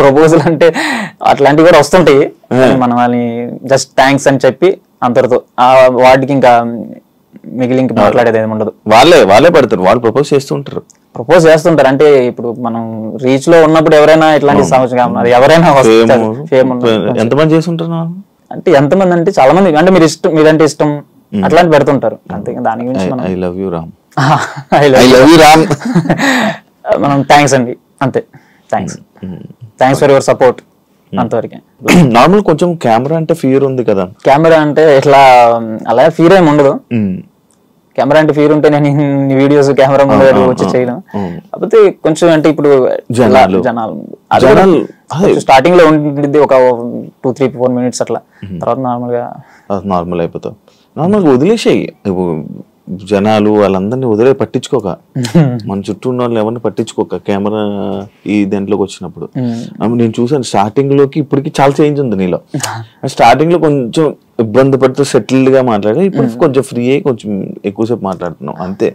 Proposal అంటే అట్లాంటివి కూడా వస్తుంటాయి, మనం వాళ్ళని జస్ట్ థ్యాంక్స్ అని చెప్పి అంతటితో వాటికి ఇంకా మిగిలి ఇంకా మాట్లాడేది ఏమి ఉండదు. వాళ్ళే పడతారు, వాళ్ళు ప్రపోజ్ చేస్తుంటారు అంటే ఇప్పుడు మనం రీచ్ లో ఉన్నప్పుడు ఎవరైనా ఇట్లాంటి సమస్య ఎవరైనా ఎంతమంది చేస్తుంటారు అంటే ఎంతమంది అంటే చాలా మంది, అంటే మీరంటే ఇష్టం అట్లాంటి పెడుతుంటారు అంతే. దాని గురించి ఐ లవ్ యూ రామ్ మనం థ్యాంక్స్ అండి అంతే, థ్యాంక్స్ ఫర్ యువర్ సపోర్ట్ అంతవరకే. నార్మల్ కొంచెం కెమెరా అంటే ఫియర్ ఉంది కదా, కెమెరా అంటే ఇట్లా అలా ఫియర్ ఏమి ఉండదు. కెమెరా అంటే ఫియర్ ఉంటే నేను వీడియోస్ కెమెరా ముందు వచ్చి చేయను. కాకపోతే కొంచెం అంటే ఇప్పుడు జనాలు స్టార్టింగ్ లో ఉంటుంది ఒక 2-3-4 minutes అట్లా, తర్వాత నార్మల్ అయిపోతావు. నార్మల్గా వదిలేసాయి జనాలు వాళ్ళందరినీ పట్టించుకోక, మన చుట్టూ ఉన్న వాళ్ళు ఎవరిని పట్టించుకోక కెమెరా ఈ దాంట్లోకి వచ్చినప్పుడు. నేను చూసాను స్టార్టింగ్ లోకి ఇప్పటికి చాలా చేంజ్ ఉంది నీలో. స్టార్టింగ్ లో కొంచెం ఇబ్బంది పడుతూ సెటిల్డ్ గా మాట్లాడి, ఇప్పుడు కొంచెం ఫ్రీ అయ్యి కొంచెం ఎక్కువసేపు మాట్లాడుతున్నావు అంతే.